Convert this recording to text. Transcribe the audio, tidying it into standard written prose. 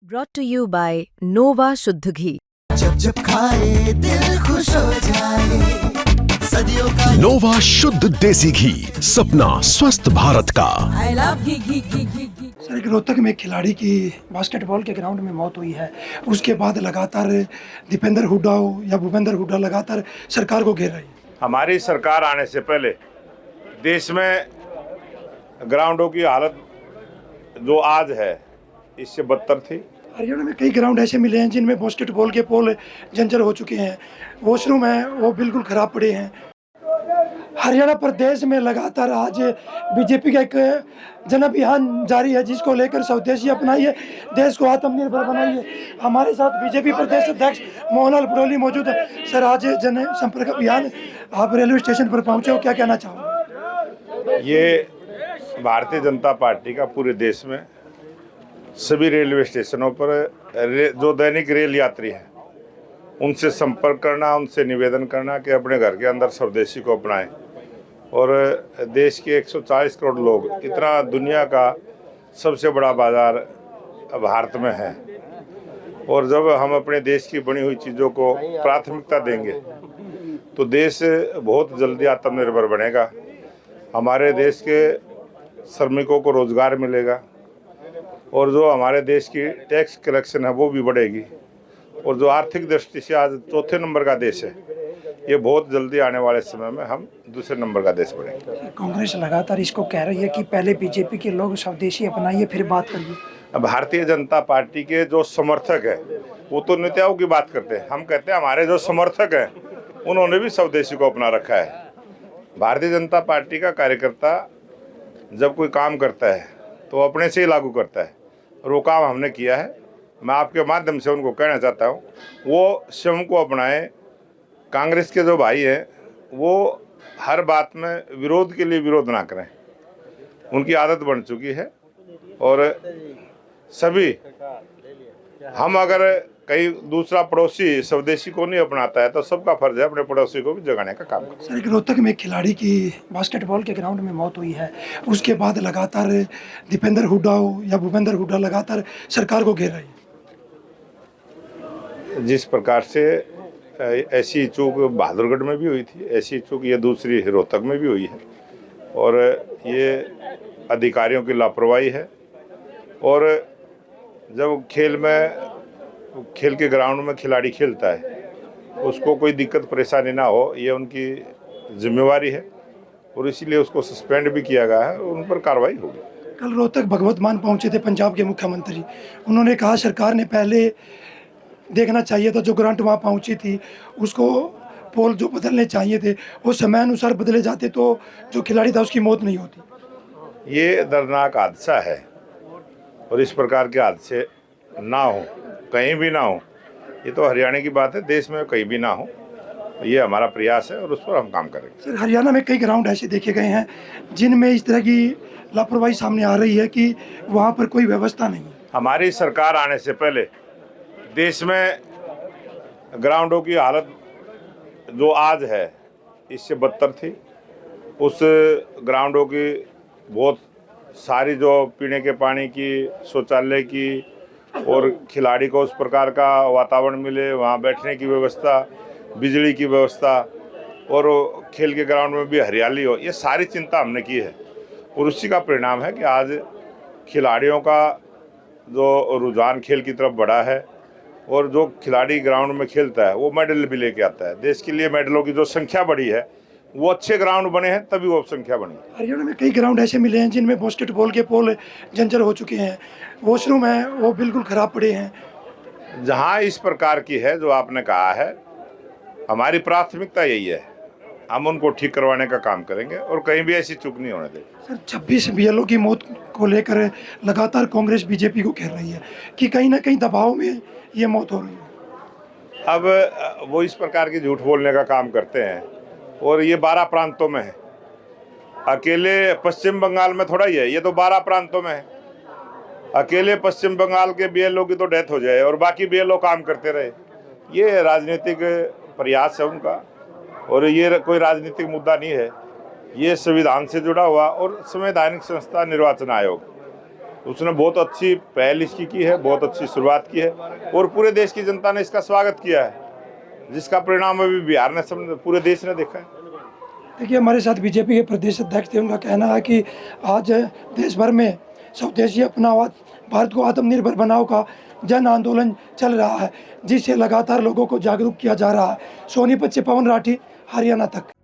Brought to you by Nova शुद्ध घी। जब जब खाए दिल खुश हो जाए सदियों का नोवा शुद्ध देसी घी, सपना स्वस्थ भारत का। I love ghee. सर, एक रोहतक में एक खिलाड़ी की बास्केटबॉल के ग्राउंड में मौत हुई है। उसके बाद लगातार दीपेंद्र हुड्डा हो या भूपेंद्र हुड्डा लगातार सरकार को घेर रही है। हमारी सरकार आने से पहले देश में ग्राउंडों की हालत जो आज है इससे बदतर थी। हरियाणा में कई ग्राउंड ऐसे मिले हैं जिनमें बास्केटबॉल के पोल जंजर हो चुके हैं, वॉशरूम है वो बिल्कुल ख़राब पड़े हैं। हरियाणा प्रदेश में लगातार आज बीजेपी का एक जन अभियान जारी है जिसको लेकर स्वदेशी अपनाइए, देश को आत्मनिर्भर बनाइए। हमारे साथ बीजेपी प्रदेश अध्यक्ष मोहनलाल पटोली मौजूद है। सर, आज जन संपर्क अभियान आप रेलवे स्टेशन पर पहुंचे हो, क्या कहना चाहोगे? ये भारतीय जनता पार्टी का पूरे देश में सभी रेलवे स्टेशनों पर जो दैनिक रेल यात्री हैं उनसे संपर्क करना, उनसे निवेदन करना कि अपने घर के अंदर स्वदेशी को अपनाएं। और देश के 140 करोड़ लोग, इतना दुनिया का सबसे बड़ा बाजार भारत में है, और जब हम अपने देश की बनी हुई चीज़ों को प्राथमिकता देंगे तो देश बहुत जल्दी आत्मनिर्भर बनेगा। हमारे देश के श्रमिकों को रोज़गार मिलेगा और जो हमारे देश की टैक्स कलेक्शन है वो भी बढ़ेगी, और जो आर्थिक दृष्टि से आज चौथे नंबर का देश है, ये बहुत जल्दी आने वाले समय में हम दूसरे नंबर का देश बनेंगे। कांग्रेस लगातार इसको कह रही है कि पहले बीजेपी के लोग स्वदेशी अपनाइए फिर बात करिए। भारतीय जनता पार्टी के जो समर्थक है वो तो नेताओं की बात करते हैं, हम कहते हैं हमारे जो समर्थक हैं उन्होंने भी स्वदेशी को अपना रखा है। भारतीय जनता पार्टी का कार्यकर्ता जब कोई काम करता है तो अपने से ही लागू करता है, और वो काम हमने किया है। मैं आपके माध्यम से उनको कहना चाहता हूँ वो स्वयं को अपनाएं। कांग्रेस के जो भाई हैं वो हर बात में विरोध के लिए विरोध ना करें, उनकी आदत बन चुकी है। और सभी हम अगर कहीं दूसरा पड़ोसी स्वदेशी को नहीं अपनाता है तो सबका फर्ज है अपने पड़ोसी को भी जगाने का काम करें। सर, एक रोहतक में एक खिलाड़ी की बास्केटबॉल के ग्राउंड में मौत हुई है। उसके बाद लगातार दीपेंद्र हुड्डा हो या भूपेंद्र हुड्डा लगातार सरकार को घेर रही है। जिस प्रकार से ऐसी चूक बहादुरगढ़ में भी हुई थी, ऐसी चूक ये दूसरी रोहतक में भी हुई है, और ये अधिकारियों की लापरवाही है। और जब खेल के ग्राउंड में खिलाड़ी खेलता है उसको कोई दिक्कत परेशानी ना हो, ये उनकी जिम्मेवारी है, और इसीलिए उसको सस्पेंड भी किया गया है, उन पर कार्रवाई होगी। कल रोहतक भगवत मान पहुंचे थे पंजाब के मुख्यमंत्री। उन्होंने कहा सरकार ने पहले देखना चाहिए था, जो ग्रांट वहाँ पहुंची थी उसको पोल जो बदलने चाहिए थे वो समय अनुसार बदले जाते तो जो खिलाड़ी था उसकी मौत नहीं होती। ये दर्दनाक हादसा है, और इस प्रकार के हादसे ना हो, कहीं भी ना हो। ये तो हरियाणा की बात है, देश में कहीं भी ना हो, ये हमारा प्रयास है और उस पर हम काम करेंगे। सर, हरियाणा में कई ग्राउंड ऐसे देखे गए हैं जिनमें इस तरह की लापरवाही सामने आ रही है कि वहाँ पर कोई व्यवस्था नहीं है। हमारी सरकार आने से पहले देश में ग्राउंडों की हालत जो आज है इससे बदतर थी। उस ग्राउंडों की बहुत सारी जो पीने के पानी की, शौचालय की, और खिलाड़ी को उस प्रकार का वातावरण मिले, वहाँ बैठने की व्यवस्था, बिजली की व्यवस्था, और खेल के ग्राउंड में भी हरियाली हो, ये सारी चिंता हमने की है। और उसी का परिणाम है कि आज खिलाड़ियों का जो रुझान खेल की तरफ बढ़ा है, और जो खिलाड़ी ग्राउंड में खेलता है वो मेडल भी लेके आता है। देश के लिए मेडलों की जो संख्या बढ़ी है वो अच्छे ग्राउंड बने हैं तभी वो संख्या बनी। हरियाणा में कई ग्राउंड ऐसे मिले हैं जिनमें बास्केटबॉल के पोल जंजर हो चुके हैं, वॉशरूम है वो बिल्कुल ख़राब पड़े हैं। जहाँ इस प्रकार की है जो आपने कहा है, हमारी प्राथमिकता यही है, हम उनको ठीक करवाने का काम करेंगे और कहीं भी ऐसी चूक नहीं होने देंगे। सर, 26 बीएलओ की मौत को लेकर लगातार कांग्रेस बीजेपी को घेर रही है कि कहीं ना कहीं दबाव में ये मौत हो रही है। अब वो इस प्रकार की झूठ बोलने का काम करते हैं, और ये 12 प्रांतों में है, अकेले पश्चिम बंगाल में थोड़ा ही है, ये तो 12 प्रांतों में है। अकेले पश्चिम बंगाल के बीएलओ की तो डेथ हो जाए और बाकी बीएलओ काम करते रहे, ये राजनीतिक प्रयास है उनका, और ये कोई राजनीतिक मुद्दा नहीं है। ये संविधान से जुड़ा हुआ और संवैधानिक संस्था निर्वाचन आयोग, उसने बहुत अच्छी पहल इसकी की है, बहुत अच्छी शुरुआत की है और पूरे देश की जनता ने इसका स्वागत किया है, जिसका परिणाम अभी बिहार ने सब पूरे देश ने देखा है। देखिए, हमारे साथ बीजेपी के प्रदेश अध्यक्ष थे। उनका कहना है कि आज देश भर में स्वदेशी अपनाओ, भारत को आत्मनिर्भर बनाओ का जन आंदोलन चल रहा है, जिससे लगातार लोगों को जागरूक किया जा रहा है। सोनीपत से पवन राठी, हरियाणा तक।